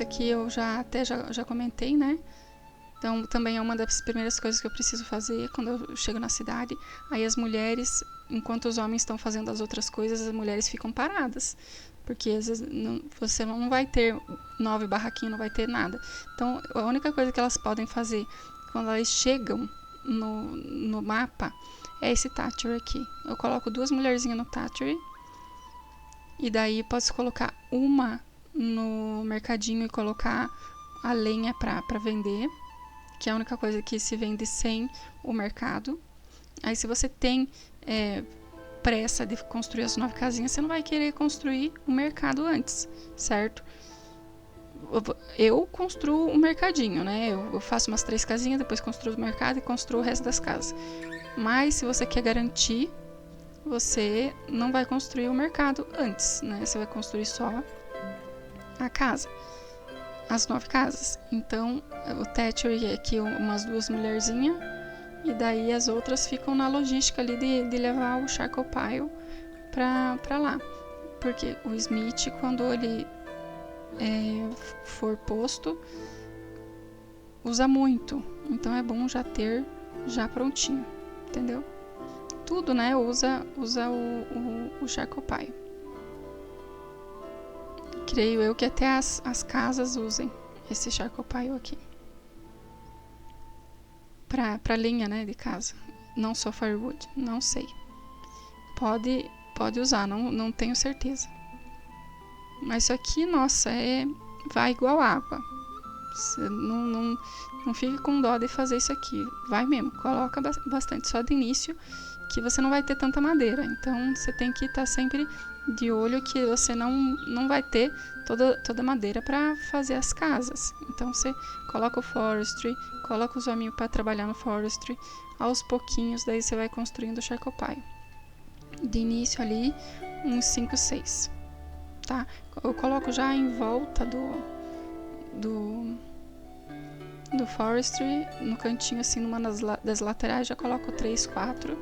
esse aqui eu já comentei, né? Então, também é uma das primeiras coisas que eu preciso fazer quando eu chego na cidade. Aí as mulheres, enquanto os homens estão fazendo as outras coisas, as mulheres ficam paradas. Porque às vezes você não vai ter 9 barraquinhos, não vai ter nada. Então, a única coisa que elas podem fazer quando elas chegam no mapa é esse Thatcher aqui. Eu coloco 2 mulherzinhas no Thatcher. E daí posso colocar uma no mercadinho e colocar a lenha pra vender, que é a única coisa que se vende sem o mercado. Aí se você tem pressa de construir as 9 casinhas, você não vai querer construir o mercado antes, certo? Eu construo um mercadinho, né? Eu faço umas 3 casinhas, depois construo o mercado e construo o resto das casas. Mas se você quer garantir, você não vai construir o mercado antes, né? Você vai construir só a casa, as 9 casas. Então, o Thatcher é aqui umas 2 mulherzinhas, e daí as outras ficam na logística ali de levar o charcoal pile pra lá. Porque o Smith, quando ele for posto, usa muito. Então é bom já ter já prontinho, entendeu? Tudo, né? Usa o charcoal pile. Creio eu que até as casas usem esse charcoal pile aqui. Pra linha, né, de casa. Não só firewood, não sei. Pode usar, não tenho certeza. Mas isso aqui, nossa, vai igual água. Você não fique com dó de fazer isso aqui. Vai mesmo, coloca bastante só de início, que você não vai ter tanta madeira. Então, você tem que estar sempre de olho que você não vai ter toda a madeira para fazer as casas. Então, você coloca o forestry, coloca os hominhos para trabalhar no forestry. Aos pouquinhos, daí você vai construindo o charcoal pile. De início ali, uns 5, 6. Tá? Eu coloco já em volta do forestry, no cantinho assim, numa das laterais, já coloco 3, 4,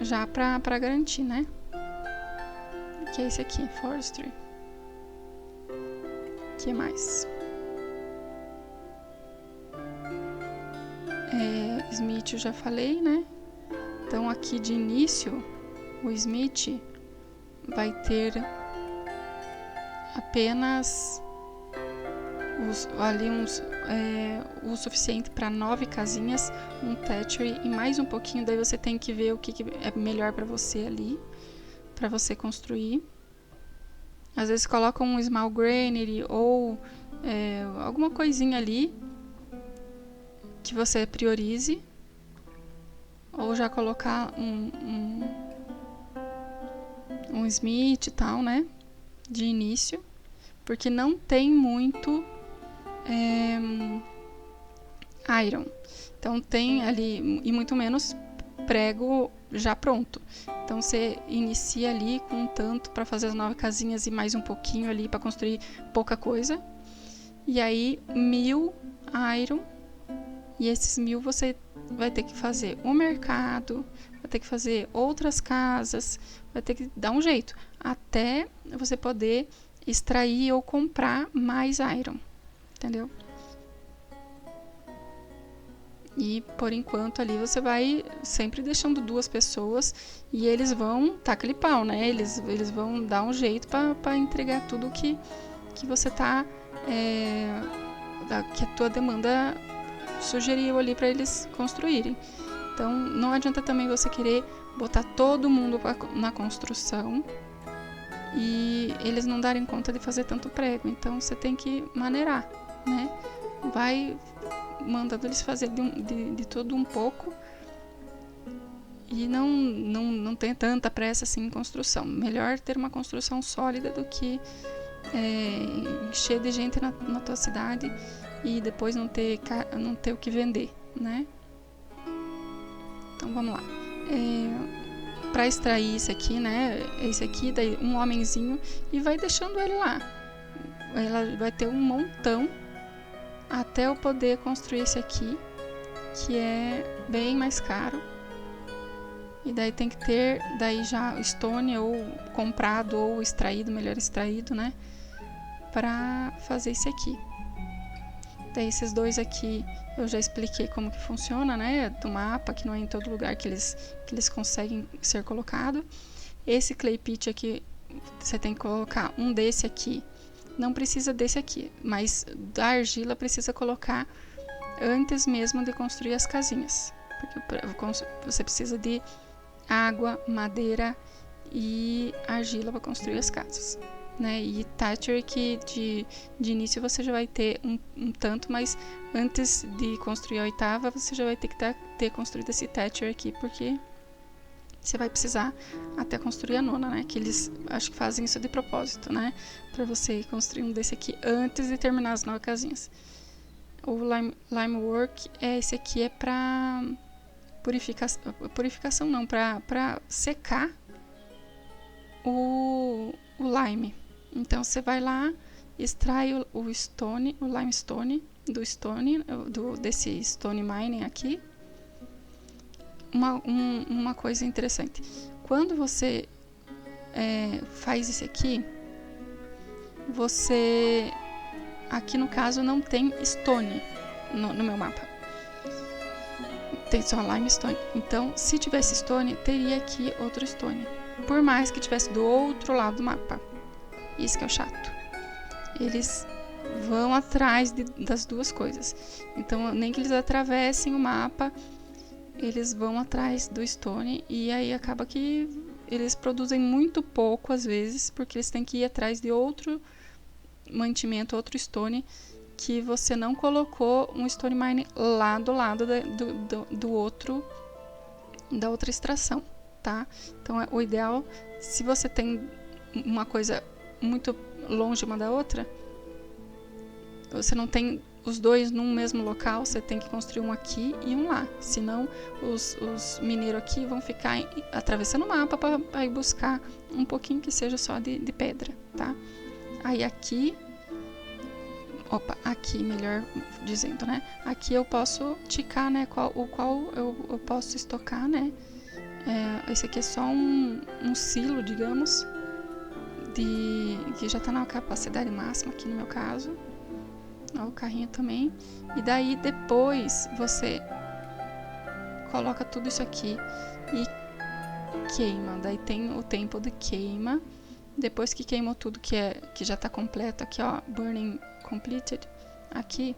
já pra garantir, né? Que é esse aqui, forestry. Que mais? Smith eu já falei, né? Então aqui de início, o Smith vai ter apenas o suficiente para 9 casinhas, um Thatcher e mais um pouquinho. Daí você tem que ver o que é melhor para você ali, para você construir. Às vezes coloca um small granary ou alguma coisinha ali que você priorize, ou já colocar um Smith e tal, né, de início, porque não tem muito iron. Então tem ali, e muito menos prego já pronto. Então você inicia ali com um tanto para fazer as 9 casinhas e mais um pouquinho ali para construir pouca coisa. E aí 1000 iron, e esses 1000 você vai ter que fazer o mercado, vai ter que fazer outras casas, vai ter que dar um jeito até você poder extrair ou comprar mais iron, entendeu? E por enquanto ali você vai sempre deixando 2 pessoas e eles vão tacar aquele pau, né? Eles vão dar um jeito para entregar tudo que você tá que a tua demanda sugeriu ali para eles construírem. Então não adianta também você querer botar todo mundo na construção e eles não darem conta de fazer tanto prego. Então você tem que maneirar, né? Vai mandando eles fazer de tudo um pouco e não tem tanta pressa assim em construção. Melhor ter uma construção sólida do que encher de gente na tua cidade e depois não ter o que vender, né? Então vamos lá. Para extrair isso aqui, né? Esse aqui, daí um homenzinho, e vai deixando ele lá. Ela vai ter um montão até eu poder construir esse aqui, que é bem mais caro. E daí tem que ter daí já stone ou comprado ou extraído, melhor extraído, né? para fazer esse aqui. Daí esses dois aqui eu já expliquei como que funciona, né? Do mapa, que não é em todo lugar que eles conseguem ser colocados. Esse clay pit aqui, você tem que colocar um desse aqui. Não precisa desse aqui, mas da argila precisa colocar antes mesmo de construir as casinhas. Porque você precisa de água, madeira e argila para construir as casas. Né? E thatcher que de início você já vai ter um tanto, mas antes de construir a oitava você já vai ter que ter construído esse thatcher aqui, porque você vai precisar até construir a nona, né? Que eles acho que fazem isso de propósito, né? Para você construir um desse aqui antes de terminar as 9 casinhas. O lime work esse aqui é para purificação não, para secar o lime. Então você vai lá, extrai o limestone desse stone mining aqui. Uma coisa interessante, quando você faz esse aqui, você aqui no caso não tem stone no meu mapa, tem só limestone. Então se tivesse stone, teria aqui outro stone, por mais que tivesse do outro lado do mapa. Isso que é o chato. Eles vão atrás das duas coisas. Então, nem que eles atravessem o mapa, eles vão atrás do stone. E aí acaba que eles produzem muito pouco, às vezes, porque eles têm que ir atrás de outro mantimento, outro stone, que você não colocou um stone mine lá do lado do outro, da outra extração, tá? Então, o ideal, se você tem uma coisa muito longe uma da outra, você não tem os dois num mesmo local, você tem que construir um aqui e um lá, senão os mineiros aqui vão ficar atravessando o mapa para ir buscar um pouquinho que seja só de pedra, tá? Aí aqui, aqui melhor dizendo, né? Aqui eu posso ticar, né? O qual eu posso estocar, né? Esse aqui é só um silo, digamos, que já está na capacidade máxima aqui no meu caso. Ó, o carrinho também. E daí depois você coloca tudo isso aqui e queima. Daí tem o tempo de queima. Depois que queimou tudo que já está completo aqui, ó, burning completed aqui.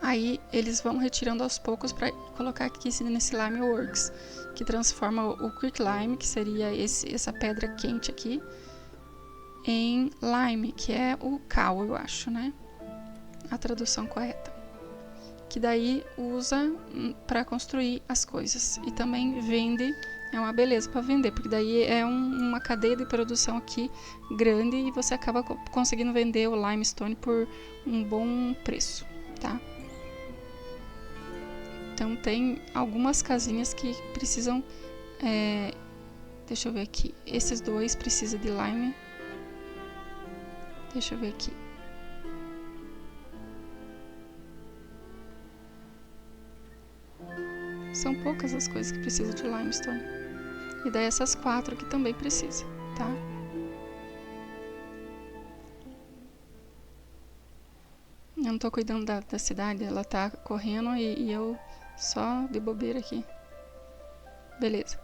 Aí eles vão retirando aos poucos para colocar aqui nesse Lime Works, que transforma o quicklime, que seria essa pedra quente aqui, em lime, que é o cal, eu acho, né? A tradução correta. Que daí usa para construir as coisas. E também vende, é uma beleza para vender, porque daí é uma cadeia de produção aqui grande e você acaba conseguindo vender o limestone por um bom preço, tá? Então tem algumas casinhas que precisam, deixa eu ver aqui, esses dois precisam de lime, deixa eu ver aqui, são poucas as coisas que precisam de limestone, e daí essas 4 aqui também precisam, tá? Eu não tô cuidando da cidade, ela tá correndo e eu só de bobeira aqui. Beleza.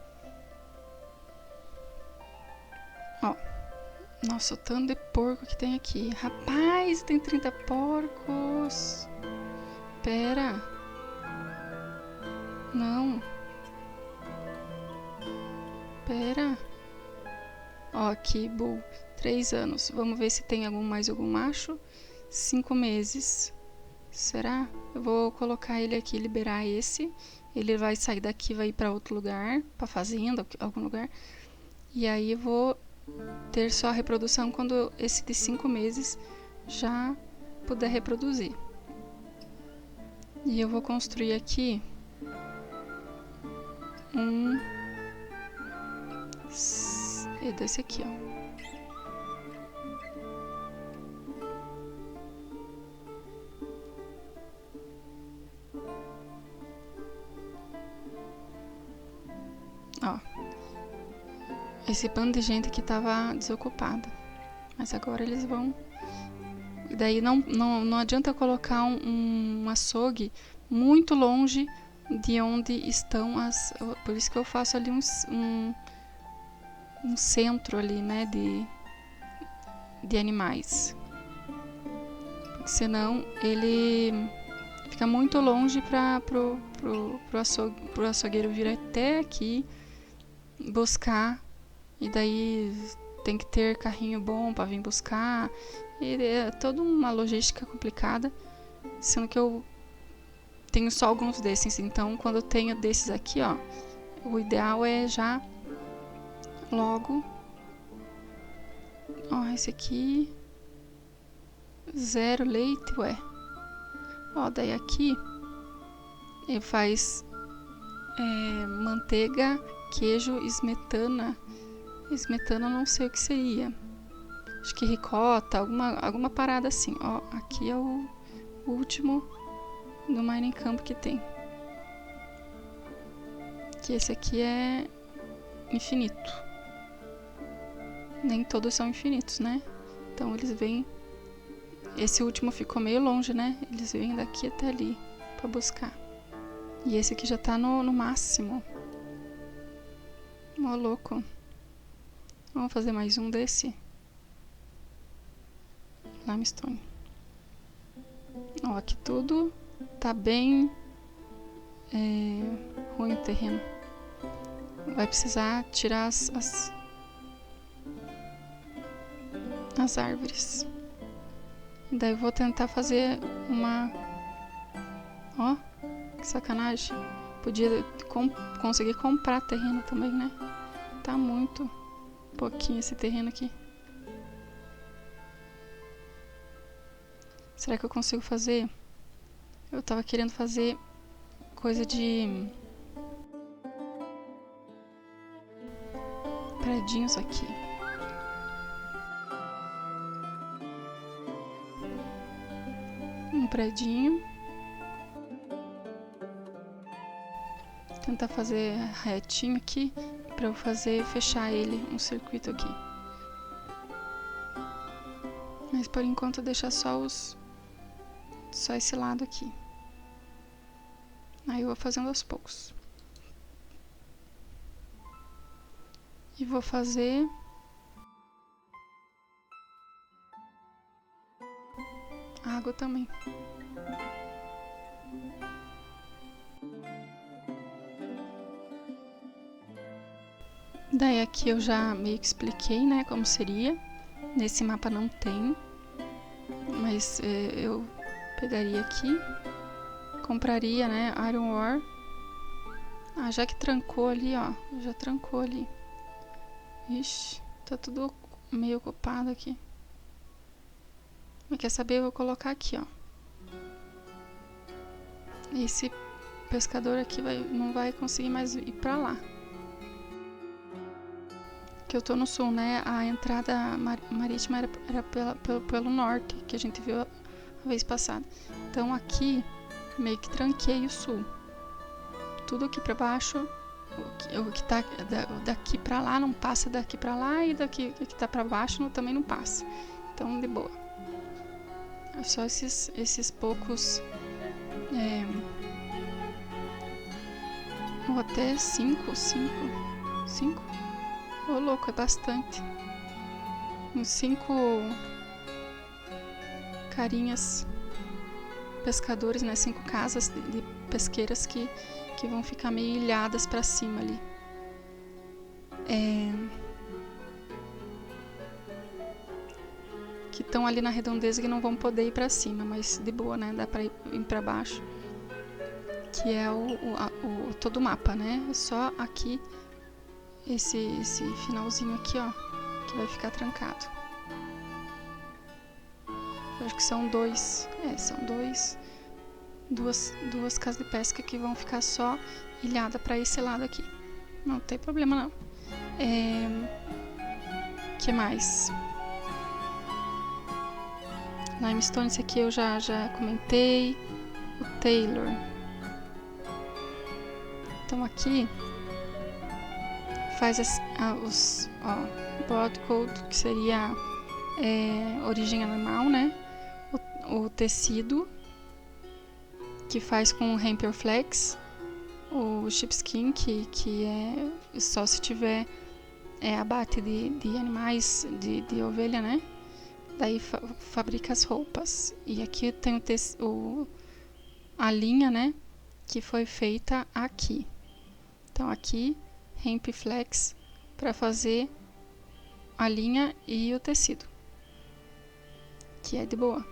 Ó. Nossa, o tanto de porco que tem aqui. Rapaz, tem 30 porcos. Pera. Não. Pera. Ó, aqui, bull. 3 anos. Vamos ver se tem mais algum macho. 5 meses. Será? Eu vou colocar ele aqui, liberar esse. Ele vai sair daqui, vai ir para outro lugar, para fazenda, algum lugar. E aí eu vou ter só a reprodução quando esse de 5 meses já puder reproduzir. E eu vou construir aqui desse aqui, ó. Ó, esse bando de gente que tava desocupada. Mas agora eles vão... E daí não adianta colocar um açougue muito longe de onde estão as... Por isso que eu faço ali um centro ali, né, de animais. Porque senão ele fica muito longe pro açougueiro vir até aqui buscar. E daí tem que ter carrinho bom para vir buscar. E é toda uma logística complicada. Sendo que eu tenho só alguns desses. Então, quando eu tenho desses aqui, ó, o ideal é já logo... Ó, esse aqui... 0 leite, ué. Ó, daí aqui... Ele faz... manteiga, queijo, esmetana. Esmetana eu não sei o que seria. Acho que ricota, alguma parada assim. Ó, aqui é o último do Mining Camp que tem. Que esse aqui é infinito. Nem todos são infinitos, né? Então eles vêm... Esse último ficou meio longe, né? Eles vêm daqui até ali pra buscar. E esse aqui já tá no máximo. Ó, louco. Vamos fazer mais um desse. Limestone. Ó, aqui tudo tá bem ruim o terreno. Vai precisar tirar as árvores. Daí eu vou tentar fazer uma... Ó, que sacanagem. Podia conseguir comprar terreno também, né? Tá muito pouquinho esse terreno aqui. Será que eu consigo fazer? Eu tava querendo fazer coisa de predinhos aqui. Um predinho. Tentar fazer retinho aqui para eu fechar ele, um circuito aqui. Mas por enquanto deixar só esse lado aqui. Aí eu vou fazendo aos poucos. E vou fazer água também. Daí aqui eu já meio que expliquei, né, como seria. Nesse mapa não tem, mas eu pegaria aqui, compraria, né, Iron Ore. Ah, já que trancou ali, ó, já trancou ali. Ixi, tá tudo meio ocupado aqui. Mas quer saber, eu vou colocar aqui, ó. Esse pescador aqui não vai conseguir mais ir pra lá. Que eu tô no sul, né? A entrada marítima era pelo norte, que a gente viu a vez passada. Então aqui meio que tranquei o sul. Tudo aqui pra baixo, o que tá daqui pra lá não passa daqui pra lá, e daqui que tá pra baixo também não passa. Então de boa. É só esses poucos, ou até 5. Ô, louco, é bastante. Uns 5 carinhas pescadores, né? 5 casas de pesqueiras que vão ficar meio ilhadas pra cima ali. Que estão ali na redondeza, que não vão poder ir pra cima, mas de boa, né? Dá pra ir pra baixo. Que é todo o mapa, né? É só aqui, esse finalzinho aqui, ó, que vai ficar trancado. Eu acho que são duas casas de pesca que vão ficar só ilhada para esse lado aqui. Não tem problema não. Que mais? Limestone, esse aqui eu já comentei. O Taylor. Então aqui faz os Broad Code, que seria origem animal, né? O tecido, que faz com o hemp or flax, o sheepskin, que é só se tiver abate de animais, de ovelha, né? Daí fabrica as roupas. E aqui tem a linha, né? Que foi feita aqui. Então aqui, hemp flax, para fazer a linha e o tecido, que é de boa.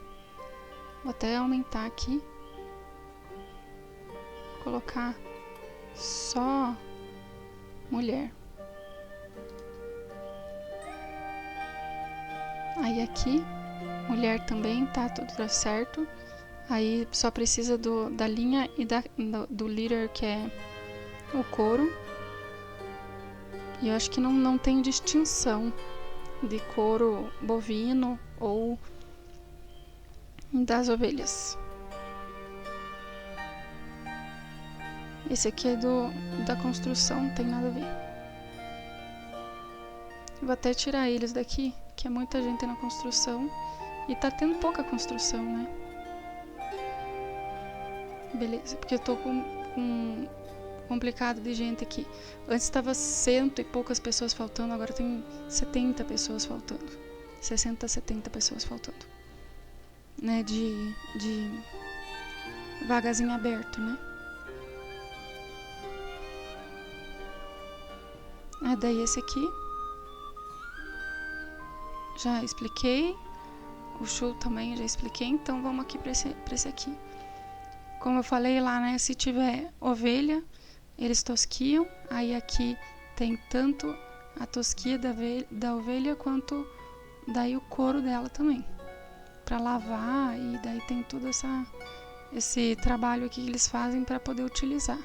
Vou até aumentar aqui, colocar só mulher. Aí aqui, mulher também, tá tudo certo. Aí só precisa da linha e do leader, que é o couro. E eu acho que não tem distinção de couro bovino ou das ovelhas. Esse aqui é da construção, não tem nada a ver. Vou até tirar eles daqui, que é muita gente na construção. E tá tendo pouca construção, né? Beleza, porque eu tô com complicado de gente aqui. Antes estava 100 e poucas pessoas faltando, agora tem 70 pessoas faltando. 60, 70 pessoas faltando. Né, de vagas em aberto, né? Daí esse aqui já expliquei. O show também já expliquei, então vamos aqui para esse aqui. Como eu falei lá, né? Se tiver ovelha, eles tosquiam. Aí aqui tem tanto a tosquia da ovelha quanto daí o couro dela também, para lavar. E daí tem todo esse trabalho aqui que eles fazem para poder utilizar.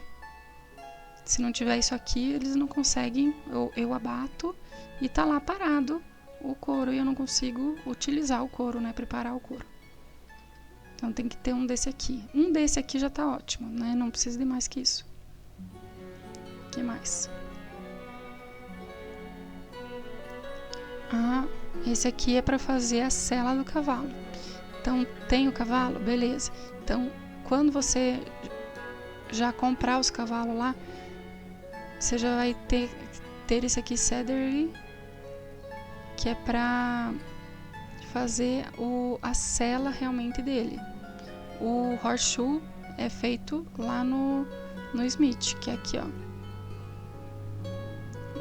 Se não tiver isso aqui, eles não conseguem. Eu abato e tá lá parado o couro e eu não consigo utilizar o couro, né? Preparar o couro. Então tem que ter um desse aqui. Um desse aqui já tá ótimo, né? Não precisa de mais que isso. O que mais? Esse aqui é para fazer a sela do cavalo. Então tem o cavalo? Beleza. Então quando você já comprar os cavalos lá, você já vai ter esse aqui, cedar, que é pra fazer a sela realmente dele. O horseshoe é feito lá no Smith, que é aqui, ó.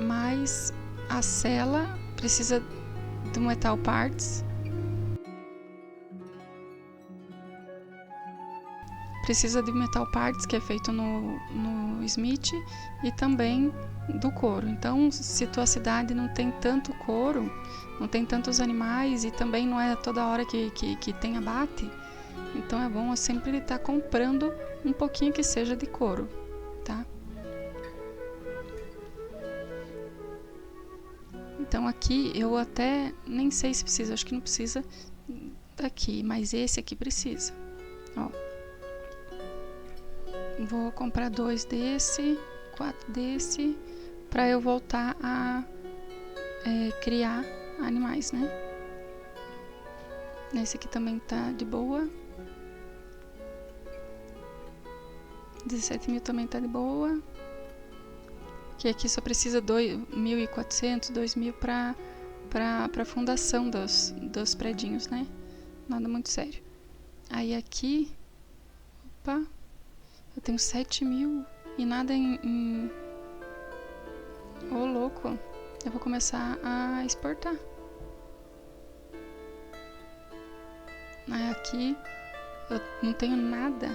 Mas a sela precisa do metal parts. Precisa de metal parts, que é feito no Smith, e também do couro. Então, se tua cidade não tem tanto couro, não tem tantos animais, e também não é toda hora que tem abate, então é bom sempre estar comprando um pouquinho que seja de couro, tá? Então aqui eu até nem sei se precisa, acho que não precisa daqui, mas esse aqui precisa, ó. Vou comprar 2 desse, 4 desse, para eu voltar a criar animais, né? Esse aqui também tá de boa. 17 mil também tá de boa. Que aqui só precisa 1.400, 2.000 para fundação dos predinhos, né? Nada muito sério. Aí aqui, opa, eu tenho 7 mil e nada em... Ô, louco, eu vou começar a exportar. Aí aqui eu não tenho nada.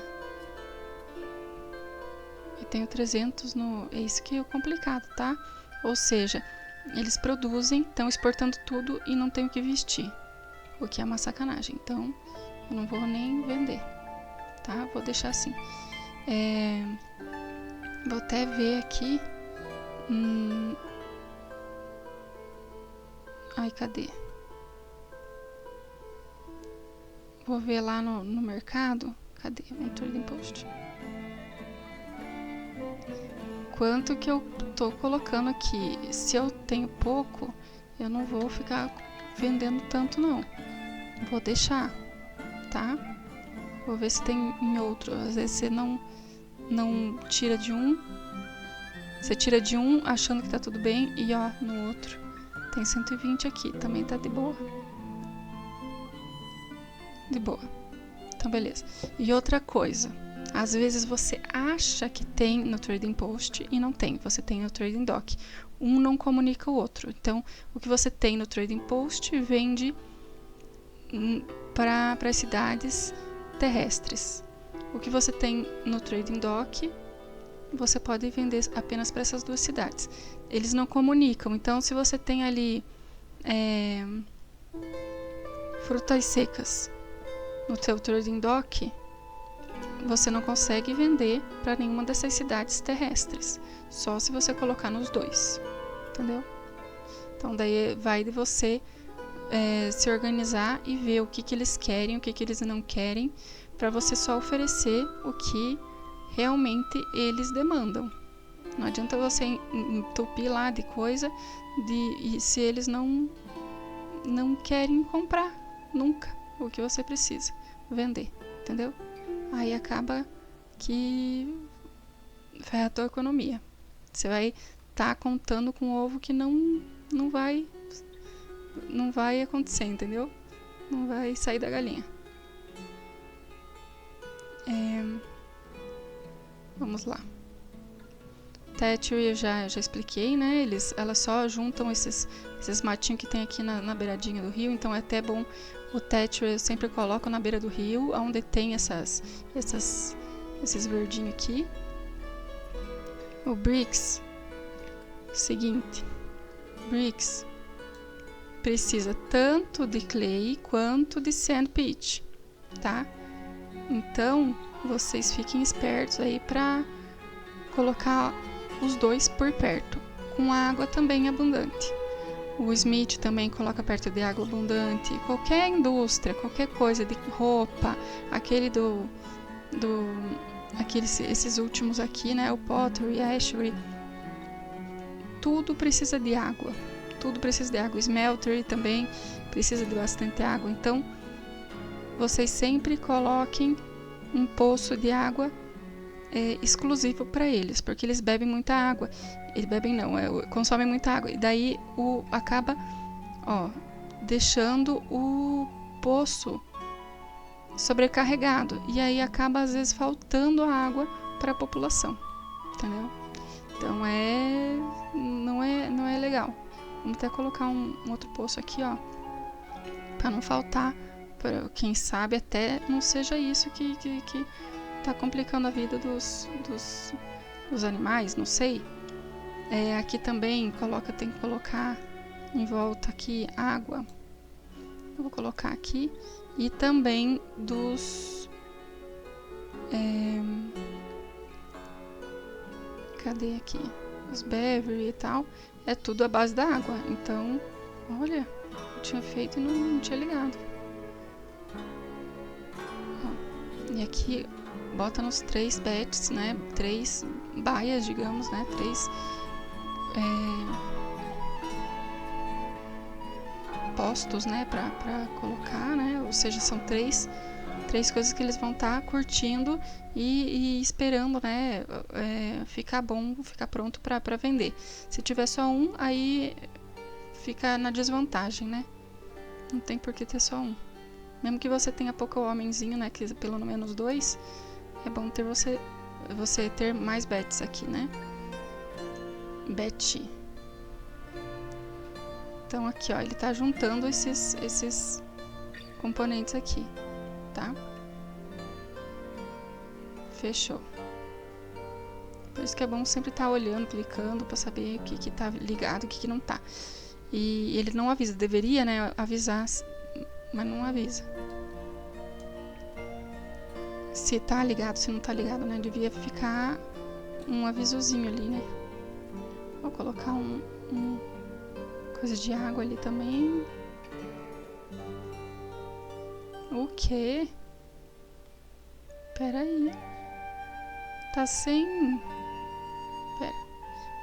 E tenho 300 no... É isso que é complicado, tá? Ou seja, eles produzem, estão exportando tudo e não tem o que vestir. O que é uma sacanagem. Então, eu não vou nem vender, tá? Vou deixar assim. Vou até ver aqui. Ai, cadê? Vou ver lá no mercado. Cadê? Enter the post. Quanto que eu tô colocando aqui? Se eu tenho pouco, eu não vou ficar vendendo tanto não. Vou deixar, tá? Vou ver se tem em outro. Às vezes você não tira de um. Você tira de um achando que tá tudo bem e ó, no outro tem 120 aqui, também tá de boa. De boa. Então, beleza. E outra coisa, às vezes você acha que tem no Trading Post e não tem. Você tem no Trading Dock. Um não comunica o outro. Então, o que você tem no Trading Post vende para as cidades terrestres. O que você tem no Trading Dock, você pode vender apenas para essas duas cidades. Eles não comunicam. Então, se você tem ali frutas secas no seu Trading Dock, você não consegue vender para nenhuma dessas cidades terrestres. Só se você colocar nos dois. Entendeu? Então, daí vai de você se organizar e ver o que eles querem, o que eles não querem, para você só oferecer o que realmente eles demandam. Não adianta você entupir lá de coisa e se eles não querem comprar nunca o que você precisa vender, entendeu? Aí acaba que vai a tua economia. Você vai estar contando com ovo que não vai acontecer, entendeu? Não vai sair da galinha. Vamos lá. Thatchery eu já expliquei, né? Elas só juntam esses matinhos que tem aqui na beiradinha do rio, então é até bom. O Thatchery eu sempre coloco na beira do rio, onde tem esses verdinhos aqui. O Brix, seguinte, Brix precisa tanto de clay quanto de sand pitch, tá? Então, vocês fiquem espertos aí para colocar os dois por perto, com água também abundante. O Smith também coloca perto de água abundante. Qualquer indústria, qualquer coisa de roupa, aquele esses últimos aqui, né? O Pottery, Ashbury, tudo precisa de água. Tudo precisa de água. O Smeltery também precisa de bastante água. Então, vocês sempre coloquem um poço de água exclusivo para eles, porque eles bebem muita água. Eles bebem não, consomem muita água. E daí acaba deixando o poço sobrecarregado. E aí acaba às vezes faltando a água para a população. Entendeu? Então não é legal. Vamos até colocar um outro poço aqui, ó, para não faltar. Quem sabe até não seja isso que tá complicando a vida dos animais, não sei. Aqui também tem que colocar em volta aqui água. Eu vou colocar aqui. E também cadê aqui? Os beverly e tal. É tudo à base da água. Então, olha, eu tinha feito e não tinha ligado. E aqui bota nos 3 bets, né? 3 baias, digamos, né? 3 postos, né? Pra colocar, né? Ou seja, são 3 coisas que eles vão estar curtindo e esperando, né? Ficar bom, ficar pronto pra vender. Se tiver só um, aí fica na desvantagem, né? Não tem por que ter só um. Mesmo que você tenha pouco homenzinho, né? Que pelo menos 2, é bom ter você ter mais bets aqui, né? Bet. Então aqui, ó, ele tá juntando esses componentes aqui, tá? Fechou. Por isso que é bom sempre estar olhando, clicando pra saber o que tá ligado, o que não tá. E ele não avisa, deveria, né, avisar, mas não avisa. Se tá ligado, se não tá ligado, né? Devia ficar um avisozinho ali, né? Vou colocar coisa de água ali também. O quê? Pera aí. Tá sem... Pera.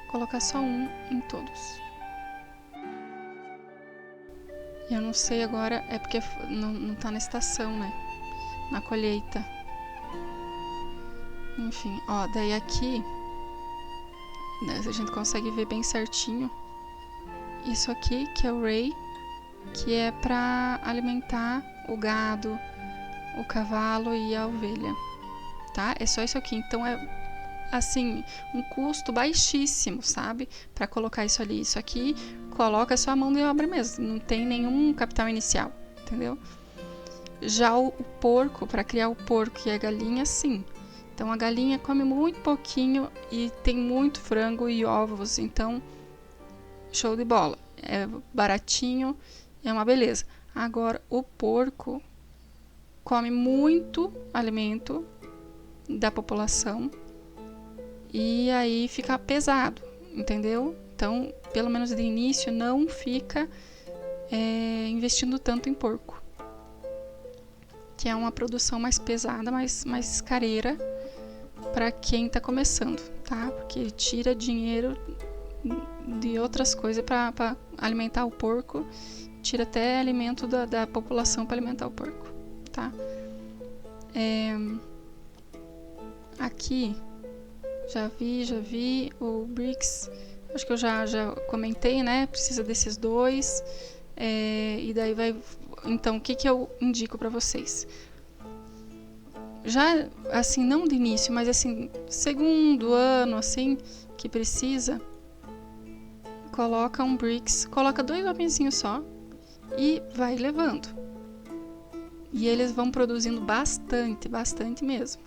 Vou colocar só um em todos. Eu não sei agora, é porque não tá na estação, né? Na colheita. Enfim, ó, daí aqui, né, a gente consegue ver bem certinho. Isso aqui, que é o Ray, que é para alimentar o gado, o cavalo e a ovelha, tá? É só isso aqui. Então é assim, um custo baixíssimo, sabe? Para colocar isso ali. Isso aqui coloca só a mão de obra mesmo, não tem nenhum capital inicial, entendeu? Já o porco, para criar o porco e a galinha, sim. Então a galinha come muito pouquinho e tem muito frango e ovos, então show de bola. É baratinho, é uma beleza. Agora o porco come muito alimento da população e aí fica pesado, entendeu? Então, pelo menos de início, não fica investindo tanto em porco, que é uma produção mais pesada, mais careira para quem está começando, tá? Porque tira dinheiro de outras coisas para alimentar o porco, tira até alimento da população para alimentar o porco, tá? Aqui já vi o BRICS, acho que eu já comentei, né? Precisa desses dois, e daí vai. Então, o que eu indico para vocês? Já, assim, não de início, mas assim, segundo ano, assim, que precisa, coloca um BRICS, coloca 2 homenzinhos só e vai levando. E eles vão produzindo bastante mesmo.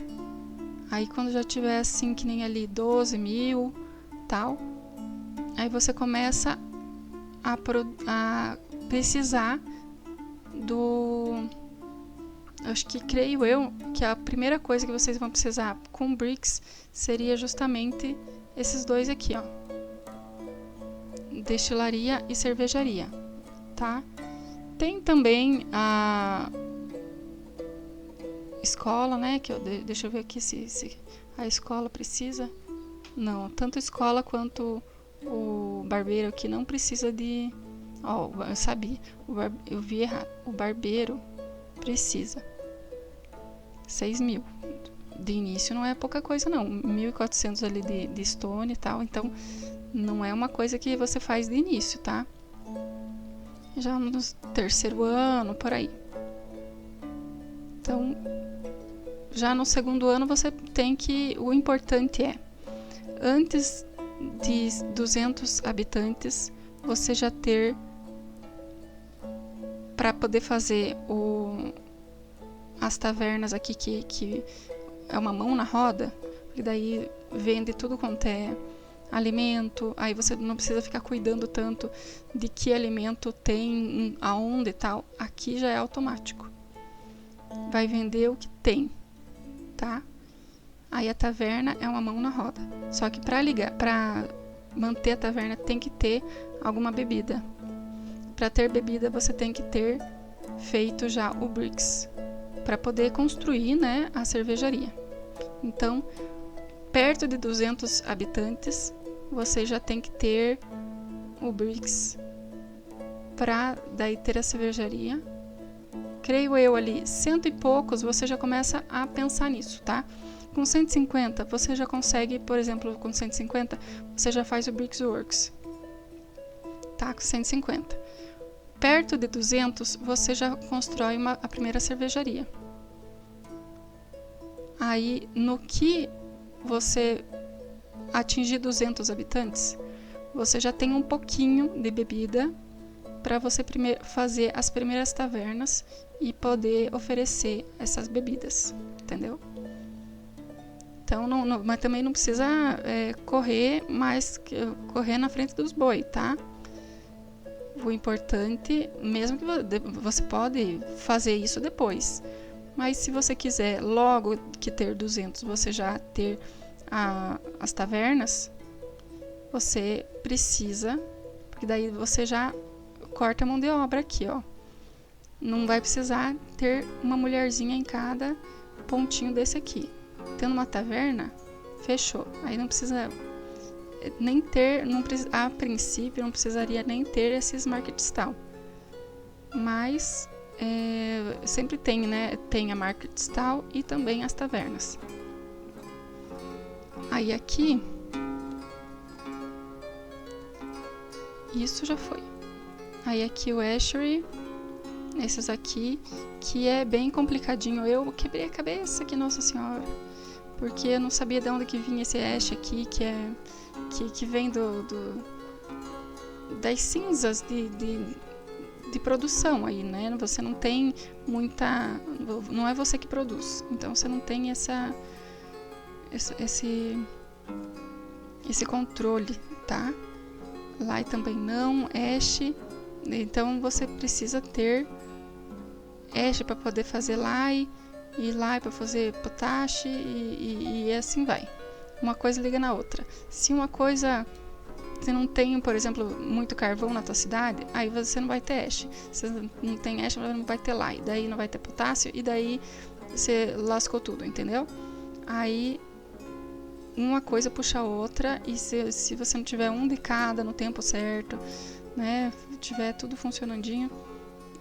Aí quando já tiver assim, que nem ali 12 mil, tal, aí você começa a precisar do... Acho que, creio eu, que a primeira coisa que vocês vão precisar com BRICS seria justamente esses dois aqui, ó. Destilaria e cervejaria, tá? Tem também a escola, né? Que deixa eu ver aqui se a escola precisa. Não, tanto a escola quanto o barbeiro aqui não precisa de... Ó, eu sabia, eu vi errado. O barbeiro precisa 6 mil. De início não é pouca coisa não, 1.400 ali de stone e tal, então não é uma coisa que você faz de início, tá? Já no terceiro ano, por aí. Então, já no segundo ano você tem que... O importante é, antes de 200 habitantes, você já ter, para poder fazer as tavernas aqui, que é uma mão na roda, e daí vende tudo quanto é alimento, aí você não precisa ficar cuidando tanto de que alimento tem, aonde e tal. Aqui já é automático. Vai vender o que tem, tá? Aí a taverna é uma mão na roda. Só que para manter a taverna tem que ter alguma bebida. Para ter bebida você tem que ter feito já o BRICS, para poder construir, né, a cervejaria. Então, perto de 200 habitantes, você já tem que ter o BRICS para daí ter a cervejaria. Creio eu ali, 100 e poucos, você já começa a pensar nisso, tá? Com 150, você já consegue, por exemplo, com 150, você já faz o BRICS Works, tá? Com 150. Perto de 200, você já constrói a primeira cervejaria. Aí, no que você atingir 200 habitantes, você já tem um pouquinho de bebida para você fazer as primeiras tavernas e poder oferecer essas bebidas, entendeu? Então, mas também não precisa correr na frente dos boi, tá? O importante, mesmo que você pode fazer isso depois, mas se você quiser logo que ter 200, você já ter as tavernas, você precisa, porque daí você já corta a mão de obra aqui, ó. Não vai precisar ter uma mulherzinha em cada pontinho desse aqui. Tendo uma taverna, fechou. Aí não precisa nem ter, a princípio não precisaria nem ter esses market stall. mas sempre tem, né? Tem a Market Stall e também as tavernas. Aí aqui, isso já foi. Aí aqui o Ashery, esses aqui, que é bem complicadinho. Eu quebrei a cabeça aqui, nossa senhora, porque eu não sabia de onde que vinha esse ash aqui, que vem das cinzas de produção aí, né? Você não tem muita... Não é você que produz, então você não tem esse controle, tá? Lye também não, ash, então você precisa ter ash para poder fazer lye, e lye para fazer potash, e assim vai. Uma coisa liga na outra. Se uma coisa... Você não tem, por exemplo, muito carvão na tua cidade, aí você não vai ter ash. Se não tem ash, não vai ter lye, daí não vai ter potássio, e daí você lascou tudo, entendeu? Aí uma coisa puxa a outra, e se você não tiver um de cada no tempo certo, né, tiver tudo funcionandinho,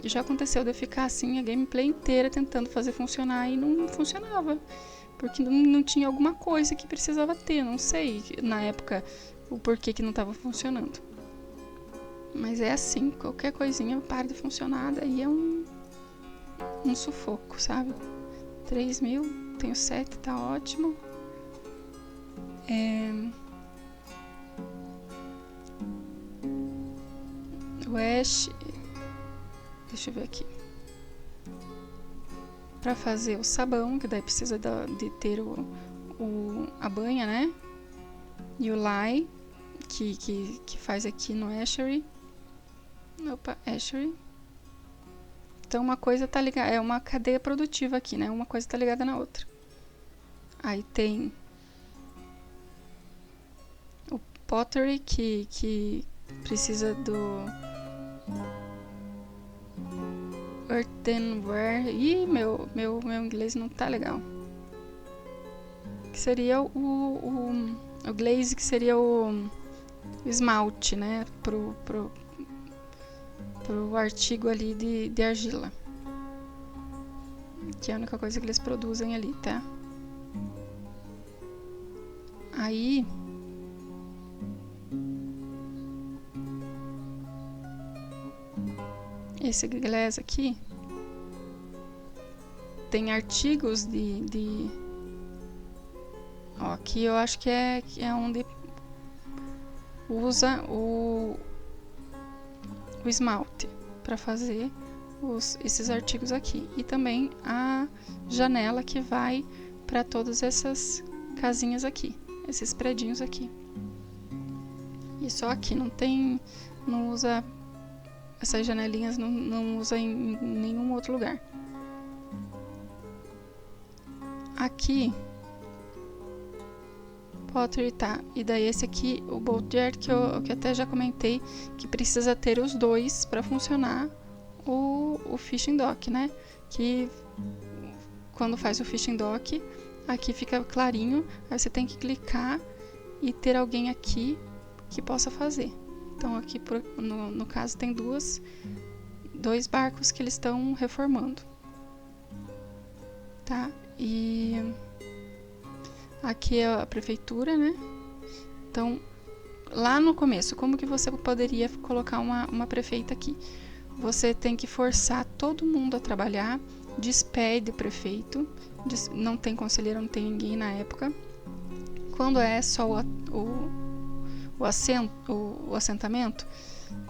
já aconteceu de eu ficar assim a gameplay inteira tentando fazer funcionar e não funcionava, porque não tinha alguma coisa que precisava ter, não sei na época o porquê que não estava funcionando. Mas é assim, qualquer coisinha para de funcionar, daí é um sufoco, sabe? 3.000, tenho 7, tá ótimo. O ash, deixa eu ver aqui. Para fazer o sabão, que daí precisa de ter a banha, né? E o lye, que faz aqui no Ashery. Opa, Ashery. Então uma coisa tá ligada, é uma cadeia produtiva aqui, né? Uma coisa tá ligada na outra. Aí tem o pottery, que precisa do earthenware. Ih, meu inglês não tá legal. Que seria o glaze, que seria o esmalte, né? Pro artigo ali de argila. Que é a única coisa que eles produzem ali, tá? Aí esse glass aqui tem artigos ó, aqui eu acho que é onde usa o esmalte para fazer esses artigos aqui, e também a janela que vai para todas essas casinhas aqui, esses predinhos aqui. E só aqui não usa essas janelinhas, não usa em nenhum outro lugar. Aqui pottery, tá? E daí esse aqui, o bolt jar, que eu até já comentei, que precisa ter os dois para funcionar o fishing dock, né? Que quando faz o fishing dock, aqui fica clarinho, aí você tem que clicar e ter alguém aqui que possa fazer. Então aqui no caso tem dois barcos que eles estão reformando, tá? E aqui é a prefeitura, né? Então, lá no começo, como que você poderia colocar uma prefeita aqui? Você tem que forçar todo mundo a trabalhar, despede o prefeito, não tem conselheiro, não tem ninguém na época. Quando é só o assentamento,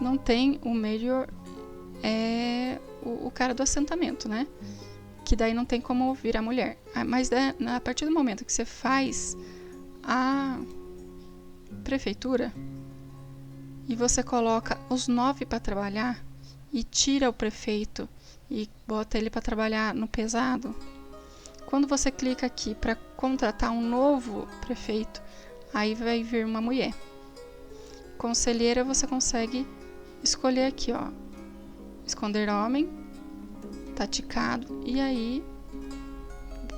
não tem o major, o cara do assentamento, né? Que daí não tem como ouvir a mulher. Mas a partir do momento que você faz a prefeitura e você coloca os 9 para trabalhar e tira o prefeito e bota ele para trabalhar no pesado, quando você clica aqui para contratar um novo prefeito, aí vai vir uma mulher. Conselheira, você consegue escolher aqui, ó, esconder homem, tá ticado. E aí,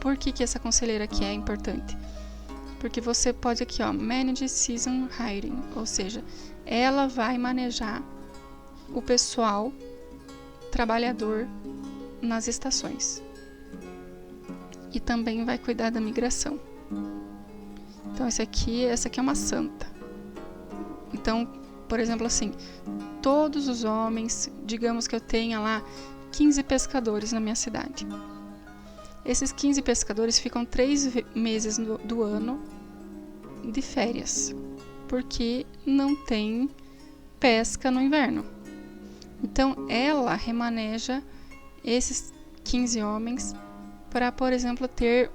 por que essa conselheira aqui é importante? Porque você pode aqui, ó, manage season hiring, ou seja, ela vai manejar o pessoal trabalhador nas estações. E também vai cuidar da migração. Então essa aqui é uma santa. Então, por exemplo, assim, todos os homens, digamos que eu tenha lá 15 pescadores na minha cidade. Esses 15 pescadores ficam 3 meses do ano de férias, porque não tem pesca no inverno. Então, ela remaneja esses 15 homens para, por exemplo, ter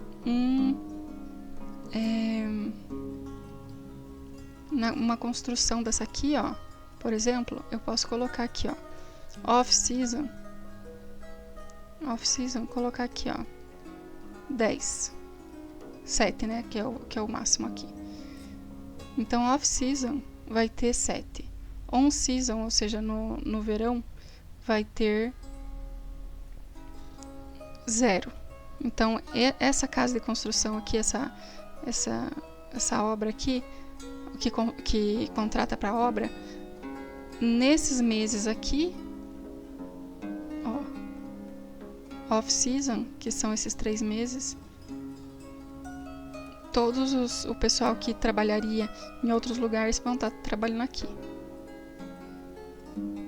uma construção dessa aqui, ó. Por exemplo, eu posso colocar aqui, ó, off-season, colocar aqui, ó, 10, 7, né, que é o máximo aqui. Então, off-season vai ter 7. On-season, ou seja, no verão, vai ter 0. Então, essa casa de construção aqui, essa obra aqui, que contrata para obra, nesses meses aqui, ó, off-season, que são esses 3 meses, o pessoal que trabalharia em outros lugares vão estar trabalhando aqui.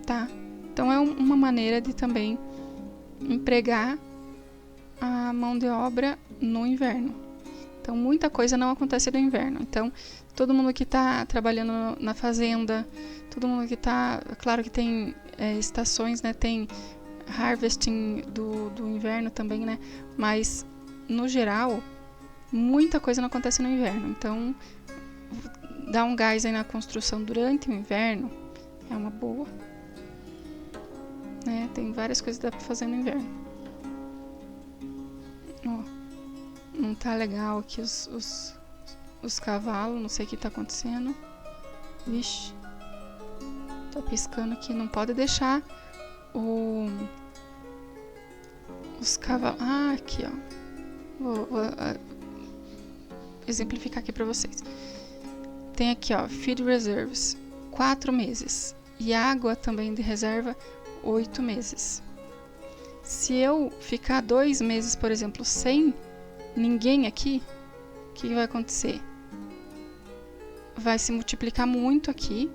Tá? Então, é uma maneira de também empregar a mão de obra no inverno. Então, muita coisa não acontece no inverno. Então, todo mundo que está trabalhando na fazenda, todo mundo que está... Claro que tem estações, né? Tem harvesting do inverno também, né? Mas, no geral, muita coisa não acontece no inverno. Então, dar um gás aí na construção durante o inverno é uma boa. Né? Tem várias coisas que dá para fazer no inverno. Ó, não tá legal aqui os cavalos, não sei o que tá acontecendo. Vixe, tá piscando aqui, não pode deixar os cavalos. Ah, aqui, ó. Vou exemplificar aqui pra vocês. Tem aqui, ó, feed reserves, 4 meses. E água também de reserva, 8 meses. Se eu ficar 2 meses, por exemplo, sem ninguém aqui, o que vai acontecer? Vai se multiplicar muito aqui.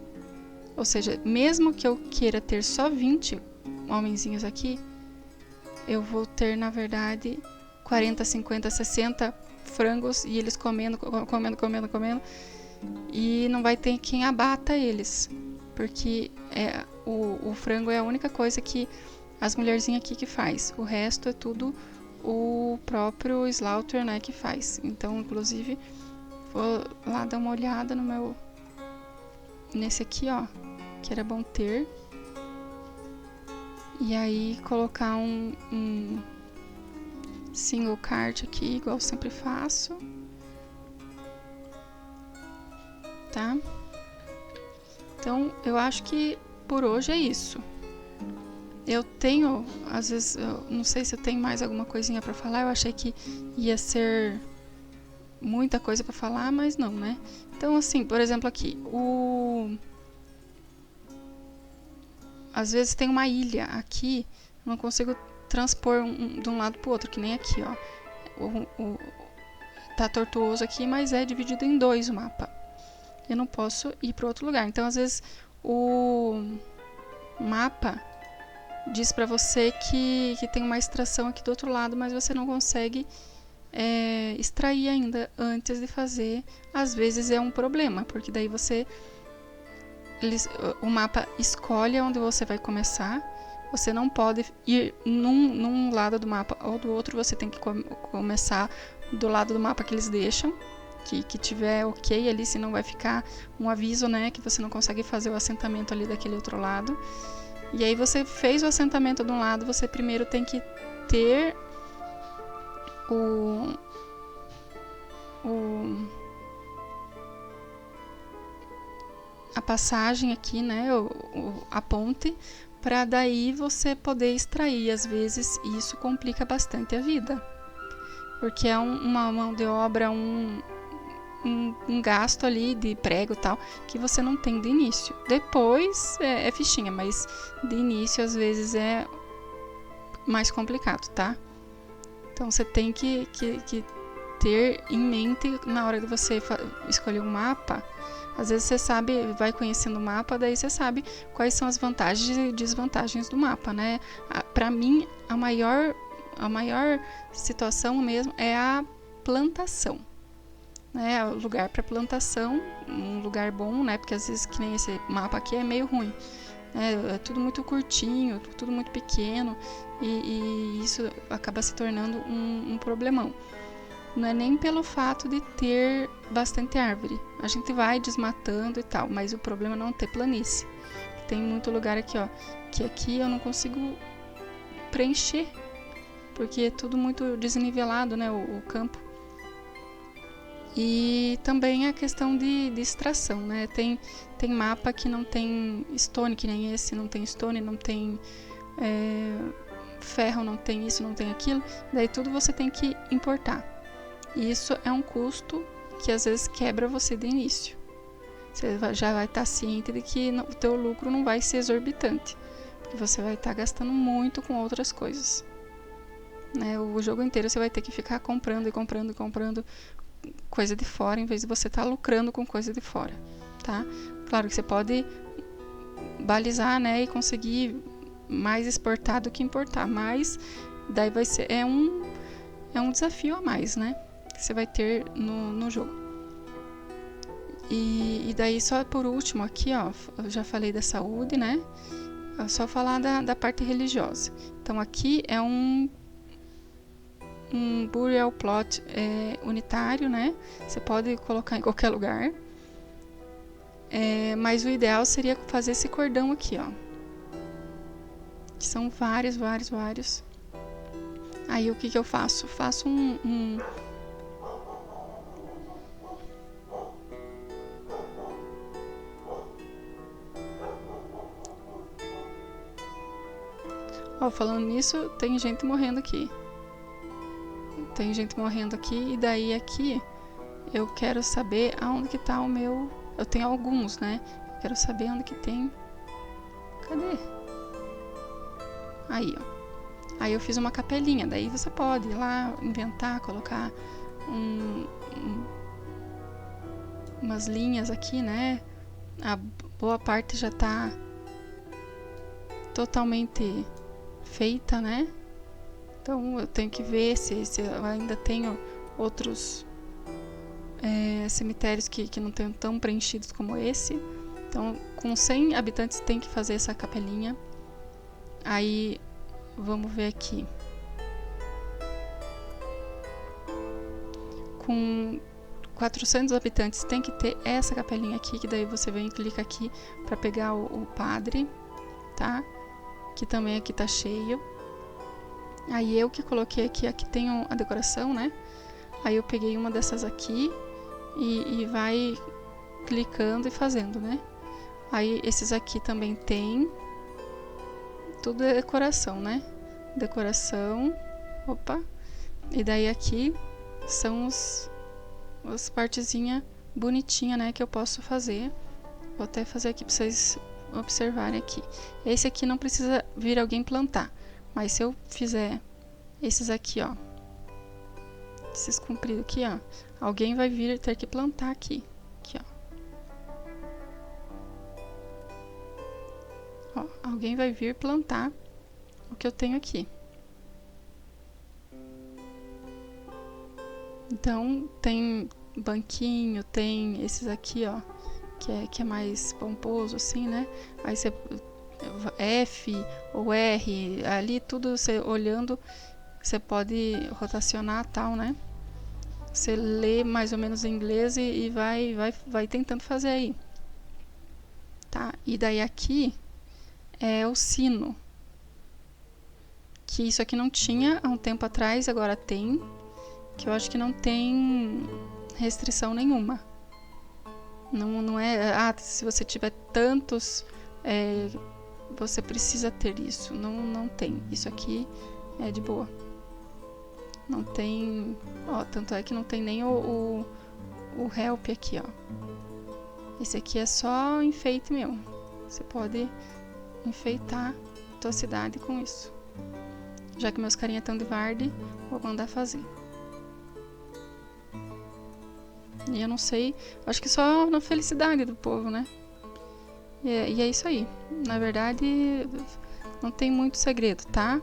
Ou seja, mesmo que eu queira ter só 20 homenzinhos aqui, eu vou ter, na verdade, 40, 50, 60 frangos e eles comendo, e não vai ter quem abata eles, porque o frango é a única coisa que as mulherzinhas aqui que faz. O resto é tudo o próprio slaughter, né, que faz. Então, inclusive, vou lá dar uma olhada nesse aqui, ó, que era bom ter. E aí colocar um single cart aqui, igual eu sempre faço. Tá? Então, eu acho que por hoje é isso. Eu tenho, às vezes, eu não sei se eu tenho mais alguma coisinha pra falar. Eu achei que ia ser muita coisa pra falar, mas não, né? Então, assim, por exemplo, aqui, às vezes tem uma ilha aqui, eu não consigo transpor de um lado pro outro, que nem aqui, ó. Tá tortuoso aqui, mas é dividido em 2 o mapa. Eu não posso ir para outro lugar. Então, às vezes, o mapa diz para você que tem uma extração aqui do outro lado, mas você não consegue extrair ainda antes de fazer. Às vezes é um problema, porque daí o mapa escolhe onde você vai começar. Você não pode ir num lado do mapa ou do outro. Você tem que começar do lado do mapa que eles deixam, que tiver ok ali, senão vai ficar um aviso, né, que você não consegue fazer o assentamento ali daquele outro lado. E aí você fez o assentamento de um lado, você primeiro tem que ter a passagem aqui, né, a ponte, para daí você poder extrair. Às vezes isso complica bastante a vida, porque é uma mão de obra, um gasto ali de prego e tal, que você não tem de início. Depois é fichinha, mas de início às vezes é mais complicado, tá? Então você tem que ter em mente na hora de você escolher um mapa. Às vezes você sabe, vai conhecendo o mapa, daí você sabe quais são as vantagens e desvantagens do mapa, né? Para mim, a maior situação mesmo é a plantação, né? O lugar para plantação, um lugar bom, né? Porque às vezes que nem esse mapa aqui é meio ruim, né? É tudo muito curtinho, tudo muito pequeno e isso acaba se tornando um problemão. Não é nem pelo fato de ter bastante árvore. A gente vai desmatando e tal, mas o problema é não ter planície. Tem muito lugar aqui, ó, que aqui eu não consigo preencher, porque é tudo muito desnivelado, né, o campo. E também a questão de extração, né? Tem mapa que não tem stone, que nem esse, não tem stone, não tem ferro, não tem isso, não tem aquilo. Daí tudo você tem que importar. E isso é um custo que às vezes quebra você de início. Você já vai estar ciente de que o teu lucro não vai ser exorbitante, porque você vai estar gastando muito com outras coisas, né? O jogo inteiro você vai ter que ficar comprando coisa de fora, em vez de você estar lucrando com coisa de fora, tá? Claro que você pode balizar, né, e conseguir mais exportar do que importar, mas daí vai ser um desafio a mais, né? Que você vai ter no jogo. E daí só por último aqui, ó, eu já falei da saúde, né? É só falar da parte religiosa. Então aqui é um burial plot unitário, né? Você pode colocar em qualquer lugar. Mas o ideal seria fazer esse cordão aqui, ó. Que são vários. Aí o que eu faço? Faço Ó, falando nisso, tem gente morrendo aqui. E daí aqui eu quero saber aonde que tá o meu... Eu tenho alguns, né? Eu quero saber onde que tem... Cadê? Aí, ó. Aí eu fiz uma capelinha, daí você pode ir lá, inventar, colocar umas linhas aqui, né? A boa parte já tá totalmente feita, né? Então eu tenho que ver se eu ainda tenho outros cemitérios que não estão tão preenchidos como esse. Então com 100 habitantes tem que fazer essa capelinha. Aí vamos ver aqui. Com 400 habitantes tem que ter essa capelinha aqui, que daí você vem e clica aqui para pegar o padre, tá? Que também aqui tá cheio. Aí eu que coloquei aqui tem a decoração, né? Aí eu peguei uma dessas aqui e vai clicando e fazendo, né? Aí esses aqui também tem. Tudo é decoração, né? Decoração. Opa. E daí aqui são as partezinhas bonitinhas, né? Que eu posso fazer. Vou até fazer aqui para vocês observarem aqui. Esse aqui não precisa vir alguém plantar. Mas se eu fizer esses aqui, ó. Esses compridos aqui, ó. Alguém vai vir ter que plantar aqui. Aqui, ó. Alguém vai vir plantar o que eu tenho aqui. Então, tem banquinho, tem esses aqui, ó. Que é mais pomposo, assim, né? Aí você... F ou R, ali tudo você olhando, você pode rotacionar tal, né? Você lê mais ou menos em inglês e vai tentando fazer aí, tá? E daí aqui é o sino, que isso aqui não tinha há um tempo atrás, agora tem, que eu acho que não tem restrição nenhuma. Não é, se você tiver tantos, você precisa ter isso. Não tem. Isso aqui é de boa. Não tem... Ó, tanto é que não tem nem o help aqui, ó. Esse aqui é só enfeite mesmo. Você pode enfeitar a tua cidade com isso. Já que meus carinha estão de Varde, vou mandar fazer. E eu não sei, acho que só na felicidade do povo, né? E é isso aí. Na verdade, não tem muito segredo, tá?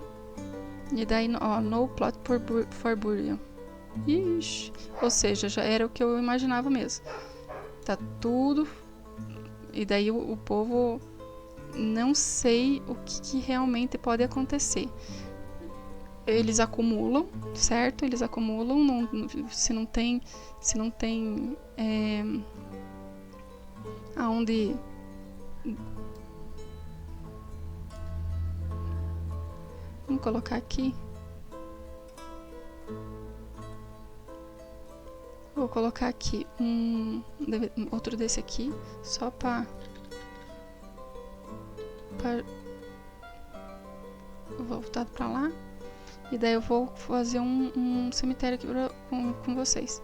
E daí, ó, no plot for burial. Ixi, ou seja, já era o que eu imaginava mesmo. Tá tudo. E daí o povo, não sei o que realmente pode acontecer. Eles acumulam, certo? Eles acumulam, se não tem aonde vamos colocar aqui. Vou colocar aqui outro desse aqui, só para voltado para lá. E daí eu vou fazer um cemitério aqui com vocês.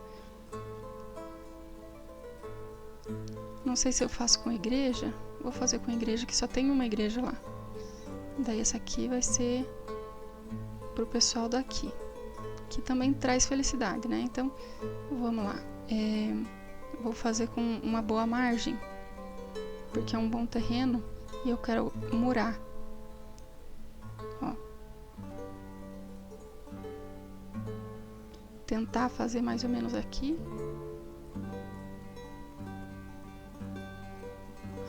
Não sei se eu faço com igreja. Vou fazer com igreja, que só tem uma igreja lá. Daí essa aqui vai ser pro pessoal daqui, que também traz felicidade, né? Então, vamos lá. Vou fazer com uma boa margem, porque é um bom terreno e eu quero murar. Ó. Tentar fazer mais ou menos aqui.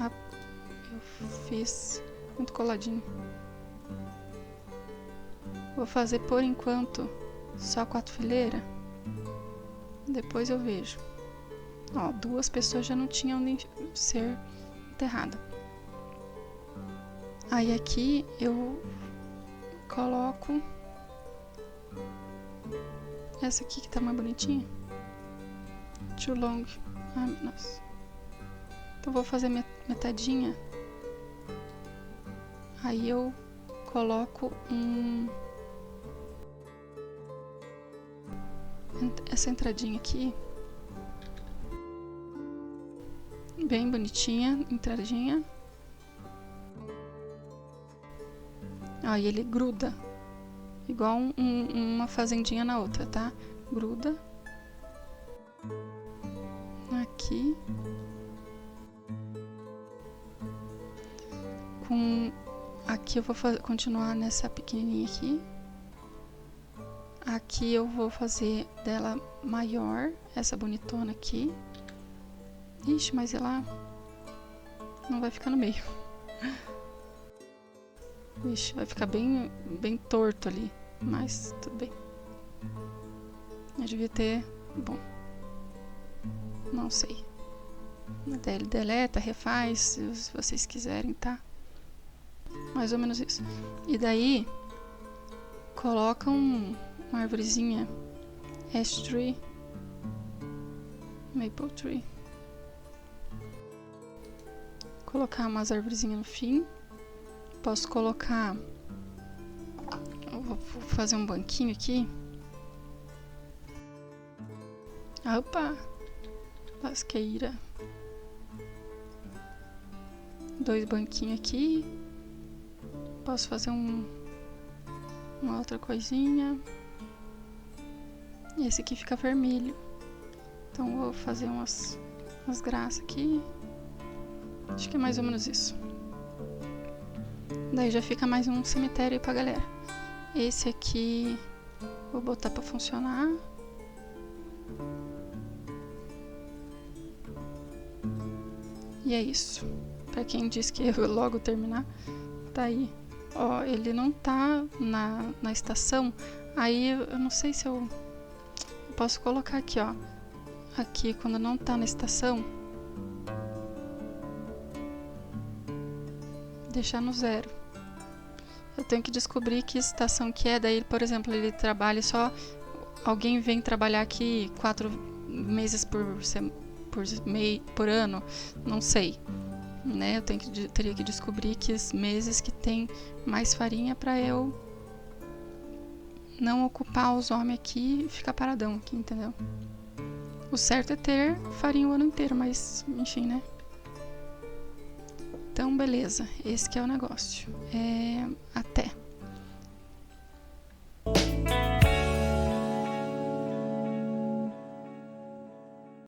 Eu fiz muito coladinho. Vou fazer por enquanto só 4 fileiras. Depois eu vejo. Ó, 2 pessoas já não tinham nem ser enterradas. Aí aqui eu coloco essa aqui que tá mais bonitinha. Too long. Ai, nossa. Então vou fazer metadinha. Aí eu coloco essa entradinha aqui. Bem bonitinha, entradinha. Aí ele gruda. Igual uma fazendinha na outra, tá? Gruda. Aqui. Aqui eu vou continuar nessa pequenininha aqui. Aqui eu vou fazer dela maior, essa bonitona aqui. Ixi, mas ela não vai ficar no meio. Ixi, vai ficar bem torto ali, mas tudo bem. Eu devia ter... Bom, não sei. Ele deleta, refaz, se vocês quiserem, tá? Mais ou menos isso. E daí, coloca uma arvorezinha. Ash tree. Maple tree. Colocar umas arvorezinhas no fim. Posso colocar... Eu vou fazer um banquinho aqui. Opa! Lasqueira. 2 banquinhos aqui. Posso fazer uma outra coisinha. E esse aqui fica vermelho. Então vou fazer umas graças aqui. Acho que é mais ou menos isso. Daí já fica mais um cemitério aí pra galera. Esse aqui vou botar pra funcionar. E é isso. Pra quem disse que eu vou logo terminar, tá aí. Ó, ele não tá na estação. Aí eu não sei se eu posso colocar aqui, ó. Aqui quando não tá na estação, deixar no 0. Eu tenho que descobrir que estação que é. Daí, por exemplo, ele trabalha só... Alguém vem trabalhar aqui 4 meses por ano. Não sei. Né? Eu teria que descobrir que os meses que tem mais farinha pra eu não ocupar os homens aqui e ficar paradão aqui, entendeu? O certo é ter farinha o ano inteiro, mas enfim, né? Então, beleza. Esse que é o negócio. Até.